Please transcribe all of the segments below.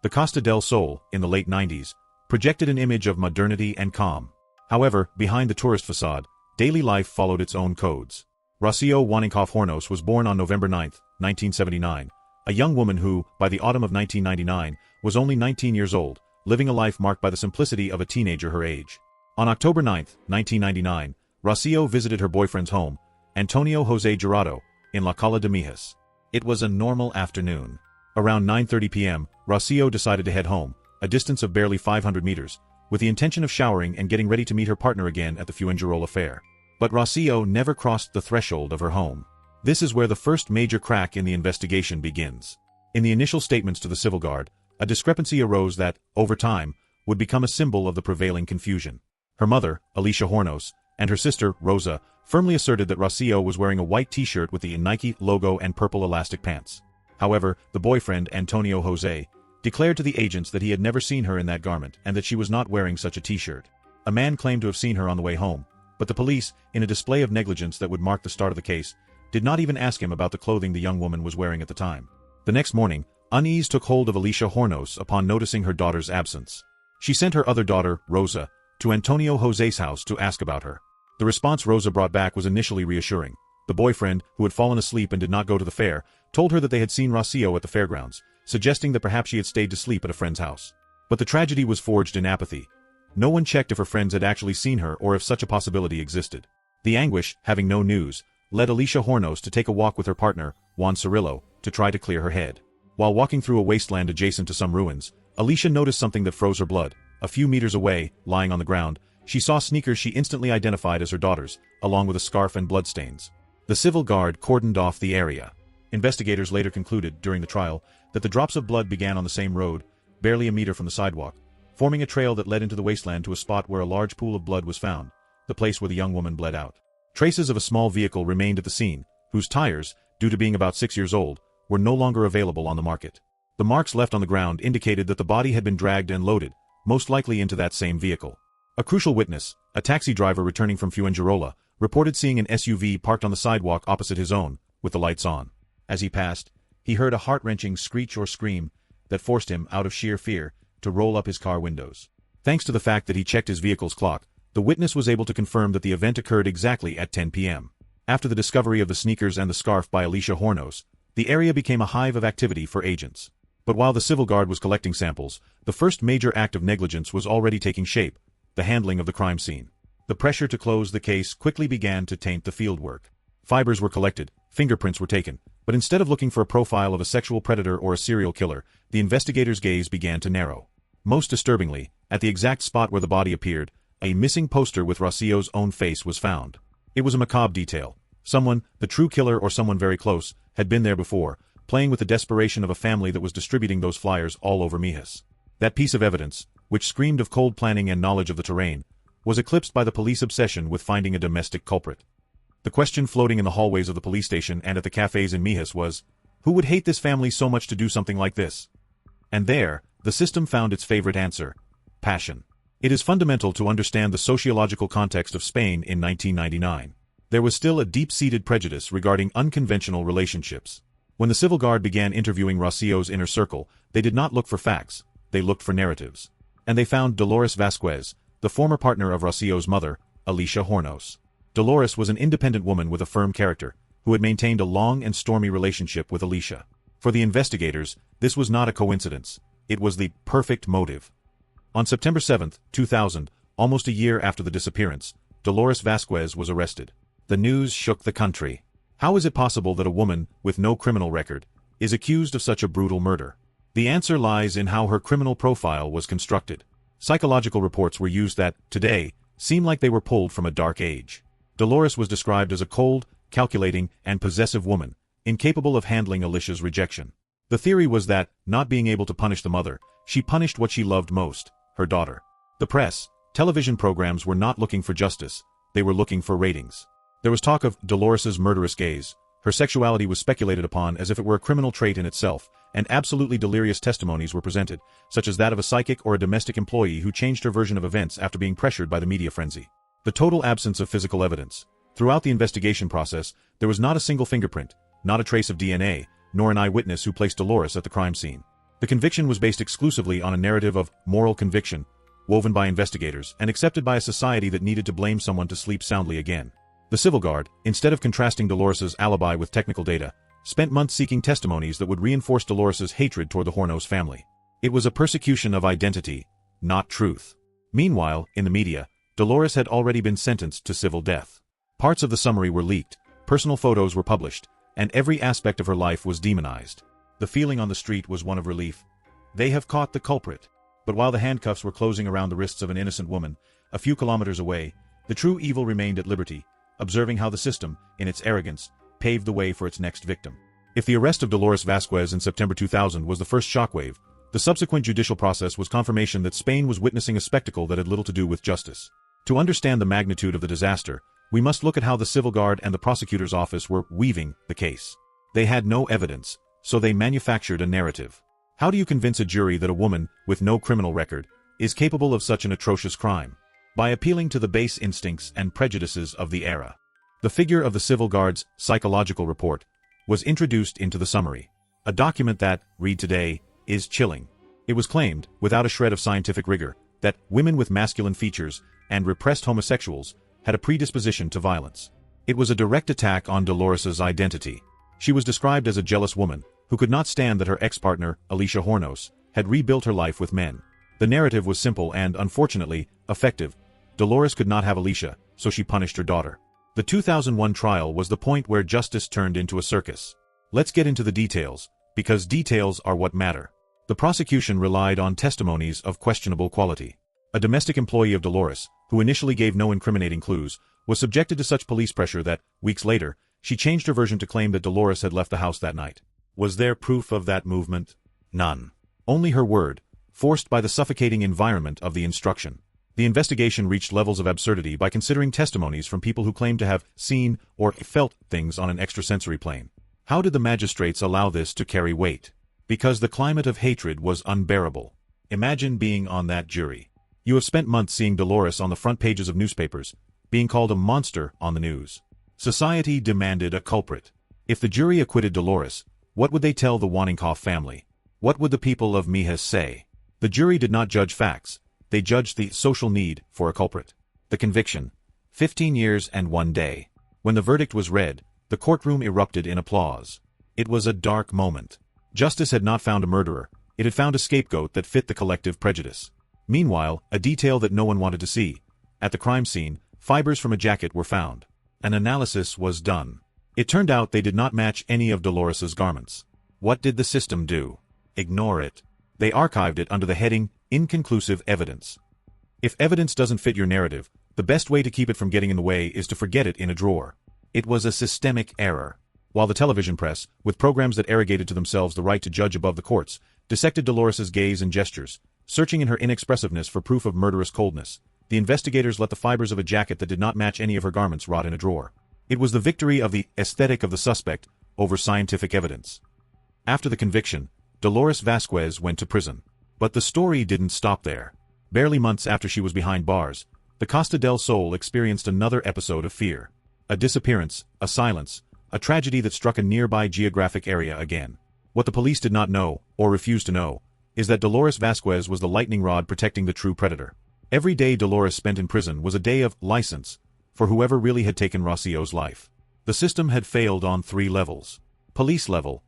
The Costa del Sol, in the late 90s, projected an image of modernity and calm. However, behind the tourist facade, daily life followed its own codes. Rocío Wanninkhof Hornos was born on November 9, 1979, a young woman who, by the autumn of 1999, was only 19 years old, living a life marked by the simplicity of a teenager her age. On October 9, 1999, Rocío visited her boyfriend's home, Antonio José Jurado, in La Cala de Mijas. It was a normal afternoon. Around 9:30 p.m., Rocío decided to head home, a distance of barely 500 meters, with the intention of showering and getting ready to meet her partner again at the Fuengirola fair. But Rocío never crossed the threshold of her home. This is where the first major crack in the investigation begins. In the initial statements to the civil guard, a discrepancy arose that, over time, would become a symbol of the prevailing confusion. Her mother, Alicia Hornos, and her sister, Rosa, firmly asserted that Rocío was wearing a white t-shirt with the Nike logo and purple elastic pants. However, the boyfriend, Antonio José, declared to the agents that he had never seen her in that garment and that she was not wearing such a t-shirt. A man claimed to have seen her on the way home, but the police, in a display of negligence that would mark the start of the case, did not even ask him about the clothing the young woman was wearing at the time. The next morning, unease took hold of Alicia Hornos upon noticing her daughter's absence. She sent her other daughter, Rosa, to Antonio José's house to ask about her. The response Rosa brought back was initially reassuring. The boyfriend, who had fallen asleep and did not go to the fair, told her that they had seen Rocío at the fairgrounds, suggesting that perhaps she had stayed to sleep at a friend's house. But the tragedy was forged in apathy. No one checked if her friends had actually seen her or if such a possibility existed. The anguish, having no news, led Alicia Hornos to take a walk with her partner, Juan Cirillo, to try to clear her head. While walking through a wasteland adjacent to some ruins, Alicia noticed something that froze her blood. A few meters away, lying on the ground, she saw sneakers she instantly identified as her daughter's, along with a scarf and bloodstains. The civil guard cordoned off the area. Investigators later concluded, during the trial, that the drops of blood began on the same road, barely a meter from the sidewalk, forming a trail that led into the wasteland to a spot where a large pool of blood was found, the place where the young woman bled out. Traces of a small vehicle remained at the scene, whose tires, due to being about 6 years old, were no longer available on the market. The marks left on the ground indicated that the body had been dragged and loaded, most likely into that same vehicle. A crucial witness, a taxi driver returning from Fuengirola, reported seeing an SUV parked on the sidewalk opposite his own, with the lights on. As he passed, he heard a heart-wrenching screech or scream that forced him, out of sheer fear, to roll up his car windows. Thanks to the fact that he checked his vehicle's clock, the witness was able to confirm that the event occurred exactly at 10 p.m. After the discovery of the sneakers and the scarf by Alicia Hornos, the area became a hive of activity for agents. But while the civil guard was collecting samples, the first major act of negligence was already taking shape: the handling of the crime scene. The pressure to close the case quickly began to taint the fieldwork. Fibers were collected, fingerprints were taken, but instead of looking for a profile of a sexual predator or a serial killer, the investigators' gaze began to narrow. Most disturbingly, at the exact spot where the body appeared, a missing poster with Rocío's own face was found. It was a macabre detail. Someone, the true killer or someone very close, had been there before, playing with the desperation of a family that was distributing those flyers all over Mijas. That piece of evidence, which screamed of cold planning and knowledge of the terrain, was eclipsed by the police obsession with finding a domestic culprit. The question floating in the hallways of the police station and at the cafes in Mijas was, who would hate this family so much to do something like this? And there, the system found its favorite answer: passion. It is fundamental to understand the sociological context of Spain in 1999. There was still a deep-seated prejudice regarding unconventional relationships. When the civil guard began interviewing Rocío's inner circle, they did not look for facts, they looked for narratives. And they found Dolores Vázquez, the former partner of Rocío's mother, Alicia Hornos. Dolores was an independent woman with a firm character, who had maintained a long and stormy relationship with Alicia. For the investigators, this was not a coincidence. It was the perfect motive. On September 7, 2000, almost a year after the disappearance, Dolores Vázquez was arrested. The news shook the country. How is it possible that a woman, with no criminal record, is accused of such a brutal murder? The answer lies in how her criminal profile was constructed. Psychological reports were used that, today, seem like they were pulled from a dark age. Dolores was described as a cold, calculating, and possessive woman, incapable of handling Alicia's rejection. The theory was that, not being able to punish the mother, she punished what she loved most, her daughter. The press, television programs were not looking for justice, they were looking for ratings. There was talk of Dolores's murderous gaze. Her sexuality was speculated upon as if it were a criminal trait in itself, and absolutely delirious testimonies were presented, such as that of a psychic or a domestic employee who changed her version of events after being pressured by the media frenzy. The total absence of physical evidence. Throughout the investigation process, there was not a single fingerprint, not a trace of DNA, nor an eyewitness who placed Dolores at the crime scene. The conviction was based exclusively on a narrative of moral conviction, woven by investigators and accepted by a society that needed to blame someone to sleep soundly again. The civil guard, instead of contrasting Dolores's alibi with technical data, spent months seeking testimonies that would reinforce Dolores's hatred toward the Hornos family. It was a persecution of identity, not truth. Meanwhile, in the media, Dolores had already been sentenced to civil death. Parts of the summary were leaked, personal photos were published, and every aspect of her life was demonized. The feeling on the street was one of relief. They have caught the culprit. But while the handcuffs were closing around the wrists of an innocent woman, a few kilometers away, the true evil remained at liberty, observing how the system, in its arrogance, paved the way for its next victim. If the arrest of Dolores Vázquez in September 2000 was the first shockwave, the subsequent judicial process was confirmation that Spain was witnessing a spectacle that had little to do with justice. To understand the magnitude of the disaster, we must look at how the civil guard and the prosecutor's office were weaving the case. They had no evidence, so they manufactured a narrative. How do you convince a jury that a woman, with no criminal record, is capable of such an atrocious crime? By appealing to the base instincts and prejudices of the era. The figure of the civil guard's psychological report was introduced into the summary. A document that, read today, is chilling. It was claimed, without a shred of scientific rigor, that women with masculine features and repressed homosexuals had a predisposition to violence. It was a direct attack on Dolores's identity. She was described as a jealous woman, who could not stand that her ex-partner, Alicia Hornos, had rebuilt her life with men. The narrative was simple and, unfortunately, effective. Dolores could not have Alicia, so she punished her daughter. The 2001 trial was the point where justice turned into a circus. Let's get into the details, because details are what matter. The prosecution relied on testimonies of questionable quality. A domestic employee of Dolores, who initially gave no incriminating clues, was subjected to such police pressure that, weeks later, she changed her version to claim that Dolores had left the house that night. Was there proof of that movement? None. Only her word, forced by the suffocating environment of the instruction. The investigation reached levels of absurdity by considering testimonies from people who claimed to have seen or felt things on an extrasensory plane. How did the magistrates allow this to carry weight? Because the climate of hatred was unbearable. Imagine being on that jury. You have spent months seeing Dolores on the front pages of newspapers, being called a monster on the news. Society demanded a culprit. If the jury acquitted Dolores, what would they tell the Wanninkhof family? What would the people of Mijas say? The jury did not judge facts. They judged the social need for a culprit. The conviction. 15 years and 1 day. When the verdict was read, the courtroom erupted in applause. It was a dark moment. Justice had not found a murderer. It had found a scapegoat that fit the collective prejudice. Meanwhile, a detail that no one wanted to see. At the crime scene, fibers from a jacket were found. An analysis was done. It turned out they did not match any of Dolores's garments. What did the system do? Ignore it. They archived it under the heading, Inconclusive Evidence. If evidence doesn't fit your narrative, the best way to keep it from getting in the way is to forget it in a drawer. It was a systemic error. While the television press, with programs that arrogated to themselves the right to judge above the courts, dissected Dolores's gaze and gestures, searching in her inexpressiveness for proof of murderous coldness, the investigators let the fibers of a jacket that did not match any of her garments rot in a drawer. It was the victory of the aesthetic of the suspect over scientific evidence. After the conviction, Dolores Vázquez went to prison. But the story didn't stop there. Barely months after she was behind bars, the Costa del Sol experienced another episode of fear. A disappearance, a silence, a tragedy that struck a nearby geographic area again. What the police did not know, or refused to know, is that Dolores Vázquez was the lightning rod protecting the true predator. Every day Dolores spent in prison was a day of license for whoever really had taken Rocío's life. The system had failed on 3 levels. Police level.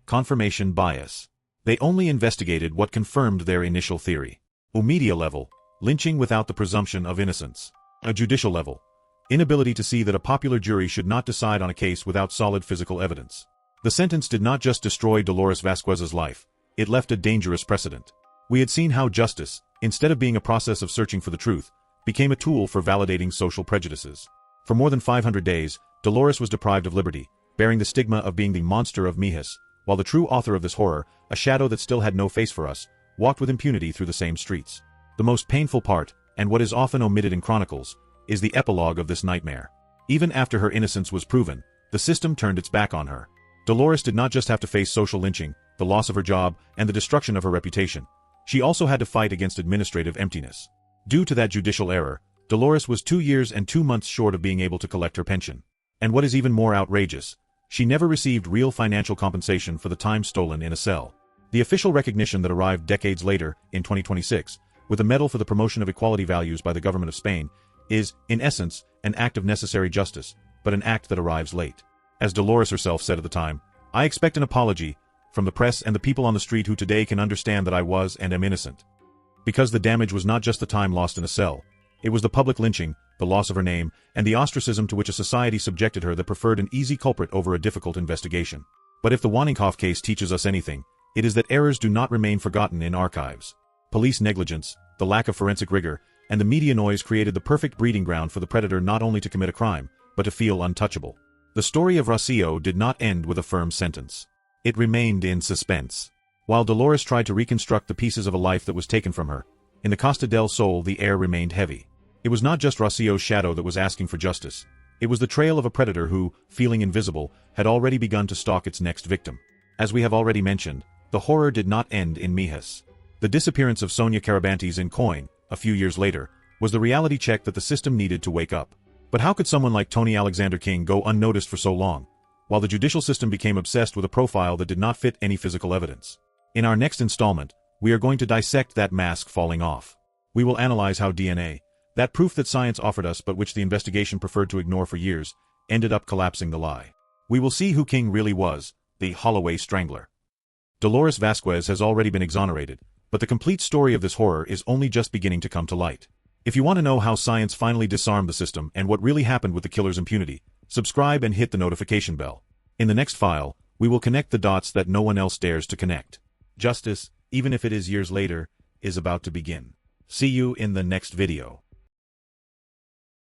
Confirmation bias. They only investigated what confirmed their initial theory. Media level. Lynching without the presumption of innocence. A judicial level. Inability to see that a popular jury should not decide on a case without solid physical evidence. The sentence did not just destroy Dolores Vázquez's life, it left a dangerous precedent. We had seen how justice, instead of being a process of searching for the truth, became a tool for validating social prejudices. For more than 500 days, Dolores was deprived of liberty, bearing the stigma of being the monster of Mijas, while the true author of this horror, a shadow that still had no face for us, walked with impunity through the same streets. The most painful part, and what is often omitted in chronicles, is the epilogue of this nightmare. Even after her innocence was proven, the system turned its back on her. Dolores did not just have to face social lynching, the loss of her job, and the destruction of her reputation. She also had to fight against administrative emptiness. Due to that judicial error, Dolores was 2 years and 2 months short of being able to collect her pension. And what is even more outrageous, she never received real financial compensation for the time stolen in a cell. The official recognition that arrived decades later, in 2026, with a medal for the promotion of equality values by the government of Spain, is, in essence, an act of necessary justice, but an act that arrives late. As Dolores herself said at the time, "I expect an apology from the press and the people on the street who today can understand that I was and am innocent." Because the damage was not just the time lost in a cell. It was the public lynching, the loss of her name, and the ostracism to which a society subjected her that preferred an easy culprit over a difficult investigation. But if the Wanninkhof case teaches us anything, it is that errors do not remain forgotten in archives. Police negligence, the lack of forensic rigor, and the media noise created the perfect breeding ground for the predator not only to commit a crime, but to feel untouchable. The story of Rocío did not end with a firm sentence. It remained in suspense. While Dolores tried to reconstruct the pieces of a life that was taken from her, in the Costa del Sol the air remained heavy. It was not just Rocío's shadow that was asking for justice. It was the trail of a predator who, feeling invisible, had already begun to stalk its next victim. As we have already mentioned, the horror did not end in Mijas. The disappearance of Sonia Carabantes in Coin, a few years later, was the reality check that the system needed to wake up. But how could someone like Tony Alexander King go unnoticed for so long, while the judicial system became obsessed with a profile that did not fit any physical evidence? In our next installment, we are going to dissect that mask falling off. We will analyze how DNA, that proof that science offered us but which the investigation preferred to ignore for years, ended up collapsing the lie. We will see who King really was, the Holloway Strangler. Dolores Vázquez has already been exonerated, but the complete story of this horror is only just beginning to come to light. If you want to know how science finally disarmed the system and what really happened with the killer's impunity, subscribe and hit the notification bell. In the next file, we will connect the dots that no one else dares to connect. Justice, even if it is years later, is about to begin. See you in the next video.